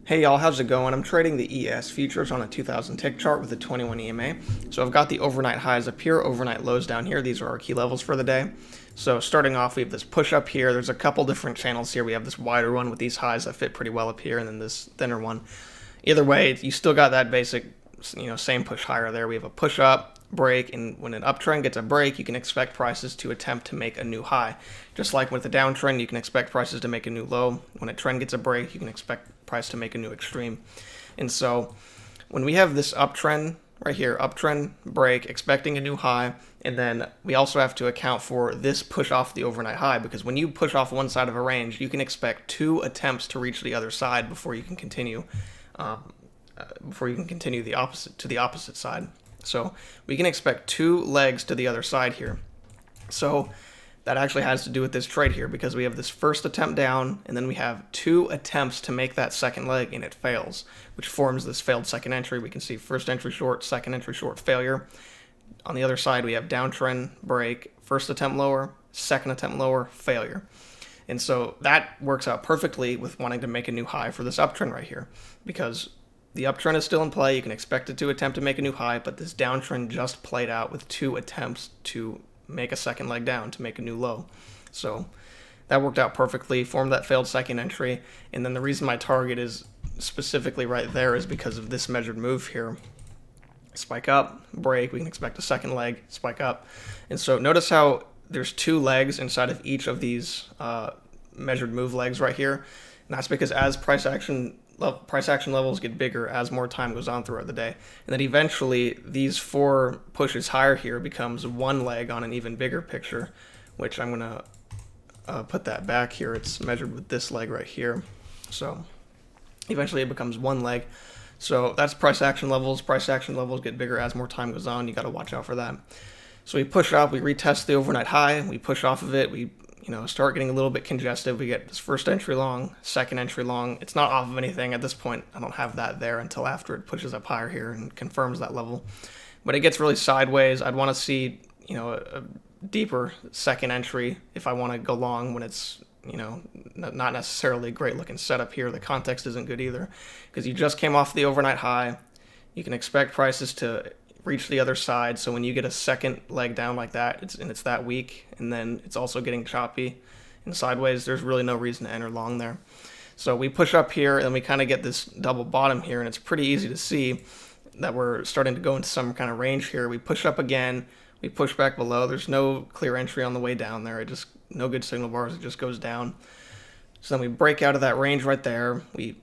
Hey y'all, how's it going? I'm trading the ES futures on a 2000 tick chart with a 21 EMA. So I've got the overnight highs up here, overnight lows down here. These are our key levels for the day. So starting off, we have this push up here. There's a couple different channels here. We have this wider one with these highs that fit pretty well up here, and then this thinner one. Either way, you still got that basic, same push higher there. We have a push up, break, and when an uptrend gets a break, you can expect prices to attempt to make a new high. Just like with the downtrend, you can expect prices to make a new low. When a trend gets a break, you can expect price to make a new extreme. And so when we have this uptrend right here, uptrend, break, expecting a new high, and then we also have to account for this push off the overnight high, because when you push off one side of a range, you can expect two attempts to reach the other side before you can continue. The opposite side. So we can expect two legs to the other side here. So that actually has to do with this trade here, because we have this first attempt down, and then we have two attempts to make that second leg, and it fails, which forms this failed second entry. We can see first entry short, second entry short, failure. On the other side, we have downtrend, break, first attempt lower, second attempt lower, failure. And so that works out perfectly with wanting to make a new high for this uptrend right here, because the uptrend is still in play. You can expect it to attempt to make a new high, but this downtrend just played out with two attempts to make a second leg down, to make a new low. So that worked out perfectly, formed that failed second entry. And then the reason my target is specifically right there is because of this measured move here. Spike up, break, we can expect a second leg, spike up. And so notice how there's two legs inside of each of these measured move legs right here. And that's because as price action levels get bigger as more time goes on throughout the day. And then eventually these four pushes higher here becomes one leg on an even bigger picture, which I'm going to put that back here. It's measured with this leg right here. So eventually it becomes one leg. So that's price action levels. Price action levels get bigger as more time goes on. You got to watch out for that. So we push up, we retest the overnight high, we push off of it, we start getting a little bit congested. We get this first entry long, second entry long. It's not off of anything at this point. I don't have that there until after it pushes up higher here and confirms that level. But it gets really sideways. I'd want to see, a deeper second entry if I want to go long when it's, not necessarily a great looking setup here. The context isn't good either, because you just came off the overnight high. You can expect prices to reach the other side. So when you get a second leg down like that, it's that weak, and then it's also getting choppy and sideways, there's really no reason to enter long there. So we push up here, and we kind of get this double bottom here, and it's pretty easy to see that we're starting to go into some kind of range here. We push up again, we push back below. There's no clear entry on the way down there. No good signal bars. It just goes down. So then we break out of that range right there. We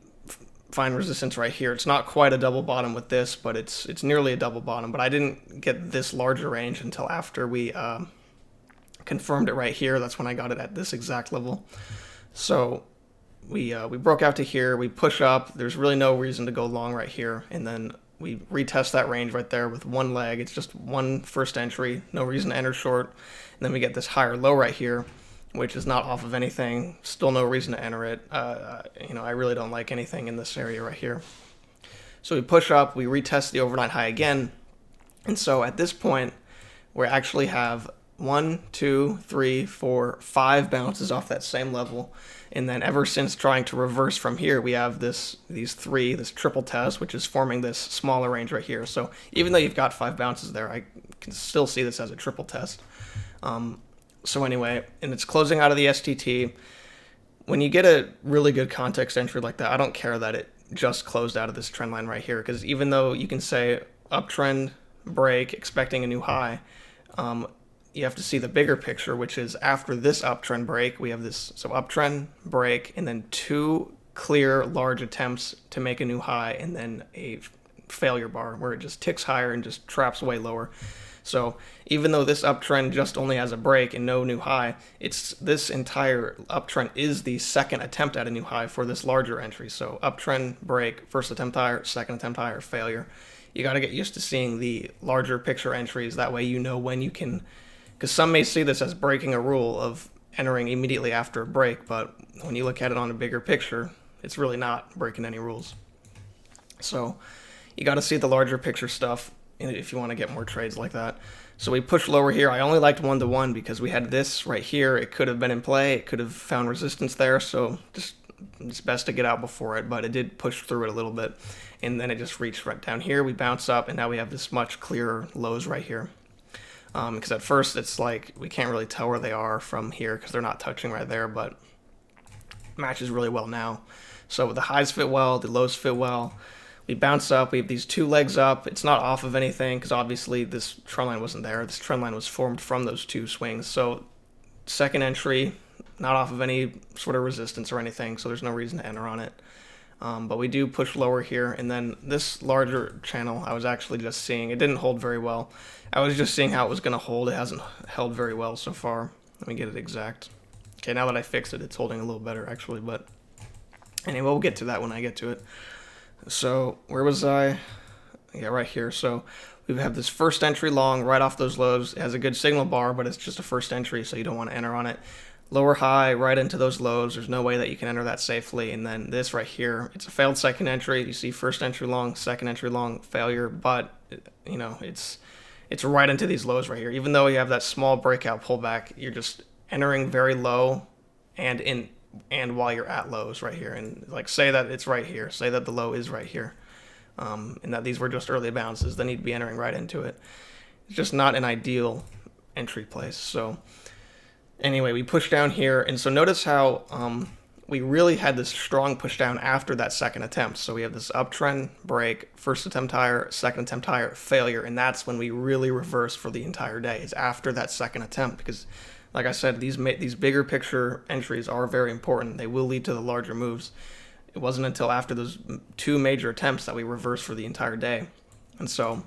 find resistance right here. It's not quite a double bottom with this, but it's nearly a double bottom. But I didn't get this larger range until after we confirmed it right here. That's when I got it at this exact level. So we broke out to here. We push up. There's really no reason to go long right here, and then we retest that range right there with one leg. It's just one first entry. No reason to enter short. And then we get this higher low right here, which is not off of anything. Still no reason to enter it. I really don't like anything in this area right here. So we push up, we retest the overnight high again. And so at this point, we actually have 1, 2, 3, 4, 5 bounces off that same level. And then ever since trying to reverse from here, we have this triple test, which is forming this smaller range right here. So even though you've got 5 bounces there, I can still see this as a triple test. So anyway, and it's closing out of the STT. When you get a really good context entry like that, I don't care that it just closed out of this trend line right here, because even though you can say uptrend, break, expecting a new high, you have to see the bigger picture, which is after this uptrend break, we have this, so uptrend, break, and then two clear large attempts to make a new high, and then a failure bar where it just ticks higher and just traps way lower. So even though this uptrend just only has a break and no new high, this entire uptrend is the second attempt at a new high for this larger entry. So uptrend, break, first attempt higher, second attempt higher, failure. You got to get used to seeing the larger picture entries. That way you know when you can, because some may see this as breaking a rule of entering immediately after a break, but when you look at it on a bigger picture, it's really not breaking any rules. So you got to see the larger picture stuff if you want to get more trades like that. So we push lower here. I only liked 1-to-1 because we had this right here. It could have been in play. It could have found resistance there. So just it's best to get out before it, but it did push through it a little bit, and then it just reached right down here. We bounce up, and now we have this much clearer lows right here. Because at first it's like we can't really tell where they are from here because they're not touching right there, but matches really well now. So the highs fit well, the lows fit well. We bounce up, we have these 2 legs up. It's not off of anything because obviously this trend line wasn't there. This trend line was formed from those 2 swings. So second entry, not off of any sort of resistance or anything, so there's no reason to enter on it. But we do push lower here, and then this larger channel I was actually just seeing. It didn't hold very well. I was just seeing how it was going to hold. It hasn't held very well so far. Let me get it exact. Okay, now that I fixed it, it's holding a little better actually, but anyway, we'll get to that when I get to it. So where was I? Yeah, right here. So we have this first entry long right off those lows. It has a good signal bar, but it's just a first entry, so you don't want to enter on it. Lower high right into those lows. There's no way that you can enter that safely. And then this right here, it's a failed second entry. You see first entry long, second entry long, failure, but you know, it's right into these lows right here. Even though you have that small breakout pullback, you're just entering very low and while you're at lows right here. And like say that it's right here, say that the low is right here, and that these were just early bounces, then you'd be entering right into it. It's just not an ideal entry place. So anyway, we push down here, and so notice how we really had this strong push down after that second attempt. So we have this uptrend break, first attempt higher, second attempt higher, failure, and that's when we really reverse for the entire day. It's after that second attempt because, like I said, these bigger picture entries are very important. They will lead to the larger moves. It wasn't until after those 2 major attempts that we reversed for the entire day. And so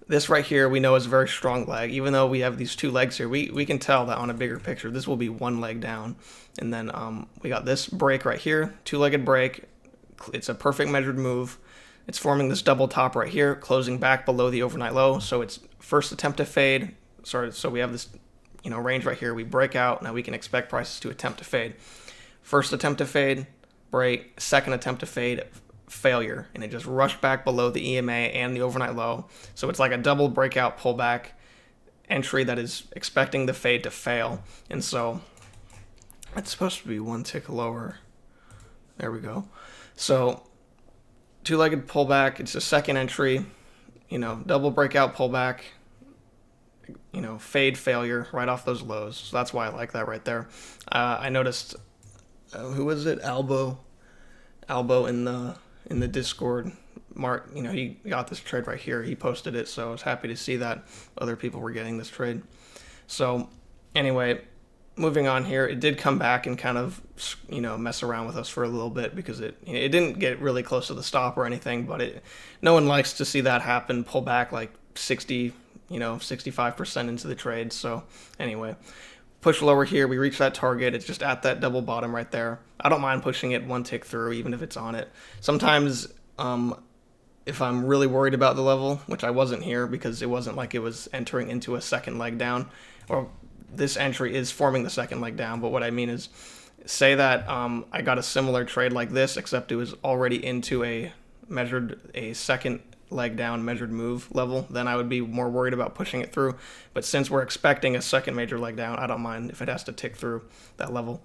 this right here we know is a very strong leg. Even though we have these 2 legs here, we can tell that on a bigger picture this will be 1 leg down. And then we got this break right here, 2-legged break. It's a perfect measured move. It's forming this double top right here, closing back below the overnight low. So it's first attempt to fade. So we have this range right here. We break out. Now we can expect prices to attempt to fade. First attempt to fade, break. Second attempt to fade, failure, and it just rushed back below the EMA and the overnight low. So it's like a double breakout pullback entry that is expecting the fade to fail. And so it's supposed to be 1 tick lower. There we go. So 2-legged pullback, it's a second entry, double breakout pullback, fade failure right off those lows. So that's why I like that right there. I noticed, who was it? Albo in the Discord. Mark, he got this trade right here. He posted it, so I was happy to see that other people were getting this trade. So anyway, moving on here, it did come back and kind of, mess around with us for a little bit because it didn't get really close to the stop or anything, but no one likes to see that happen, pull back like 65% into the trade. So anyway, push lower here, we reach that target. It's just at that double bottom right there. I don't mind pushing it 1 tick through, even if it's on it. Sometimes, if I'm really worried about the level, which I wasn't here because it wasn't like it was entering into a second leg down, or this entry is forming the second leg down. But what I mean is, say that I got a similar trade like this, except it was already into a second leg down measured move level, then I would be more worried about pushing it through. But since we're expecting a second major leg down, I don't mind if it has to tick through that level.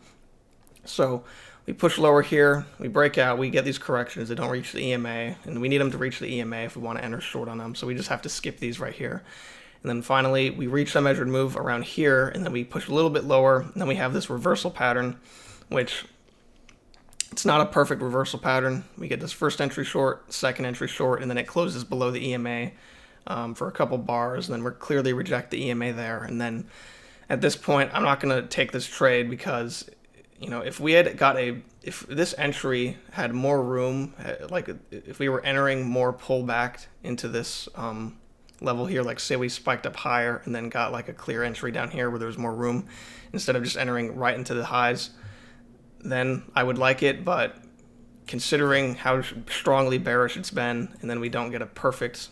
So we push lower here, we break out, we get these corrections that don't reach the EMA, and we need them to reach the EMA if we want to enter short on them, so we just have to skip these right here. And then finally, we reach a measured move around here, and then we push a little bit lower, and then we have this reversal pattern, which it's not a perfect reversal pattern. We get this first entry short, second entry short, and then it closes below the EMA for a couple bars, and then we're clearly reject the EMA there. And then at this point, I'm not going to take this trade because, if this entry had more room, like if we were entering more pullback into this level here, like say we spiked up higher and then got like a clear entry down here where there's more room instead of just entering right into the highs, then I would like it. But considering how strongly bearish it's been, and then we don't get a perfect,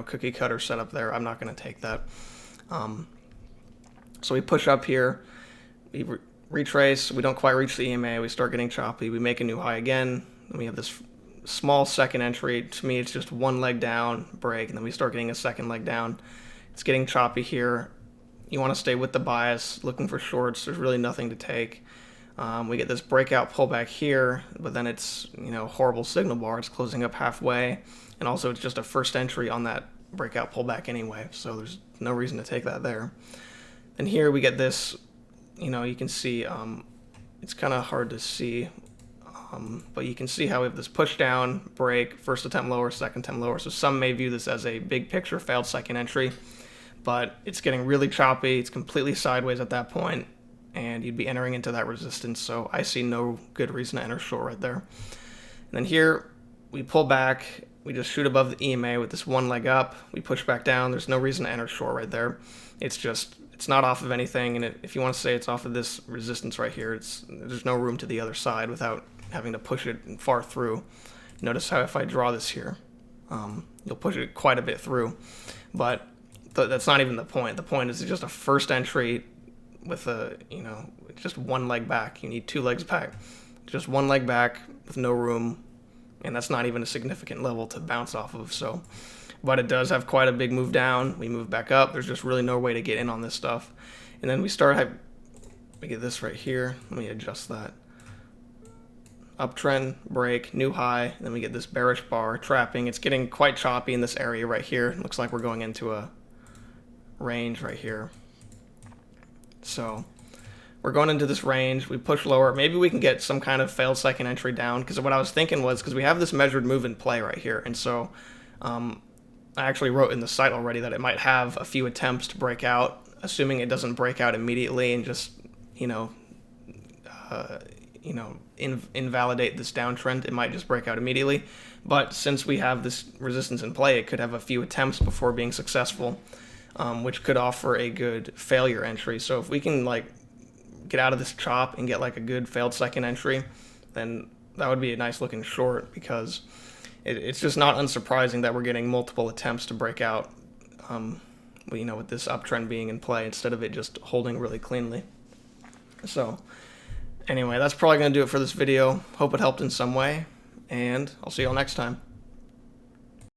cookie cutter setup there, I'm not going to take that. So we push up here, we retrace, we don't quite reach the EMA, we start getting choppy, we make a new high again, and we have this small second entry. To me, it's just 1 leg down, break, and then we start getting a second leg down. It's getting choppy here. You want to stay with the bias, looking for shorts. There's really nothing to take. We get this breakout pullback here, but then it's, horrible signal bar. It's closing up halfway, and also it's just a first entry on that breakout pullback anyway, so there's no reason to take that there. And here we get this, you can see, it's kind of hard to see, but you can see how we have this push down, break, first attempt lower, second attempt lower. So some may view this as a big picture failed second entry, but it's getting really choppy. It's completely sideways at that point, and you'd be entering into that resistance. So I see no good reason to enter short right there. And then here we pull back. We just shoot above the EMA with this one leg up. We push back down. There's no reason to enter short right there. It's not off of anything, and if you want to say it's off of this resistance right here, there's no room to the other side without having to push it far through. Notice how if I draw this here, you'll push it quite a bit through, but that's not even the point. The point is it's just a first entry with just one leg back. You need two legs back. Just one leg back with no room, and that's not even a significant level to bounce off of. So, but it does have quite a big move down. We move back up. There's just really no way to get in on this stuff. And then we get this right here. Let me adjust that. Uptrend, break, new high, and then we get this bearish bar trapping. It's getting quite choppy in this area right here. It looks like we're going into a range right here. So we're going into this range. We push lower. Maybe we can get some kind of failed second entry down, because what I was thinking was, because we have this measured move in play right here, and so I actually wrote in the site already that it might have a few attempts to break out, assuming it doesn't break out immediately and just invalidate this downtrend. It might just break out immediately, but since we have this resistance in play, it could have a few attempts before being successful, which could offer a good failure entry. So if we can get out of this chop and get a good failed second entry, then that would be a nice looking short, because it's just not unsurprising that we're getting multiple attempts to break out, with this uptrend being in play instead of it just holding really cleanly. So anyway, that's probably going to do it for this video. Hope it helped in some way, and I'll see you all next time.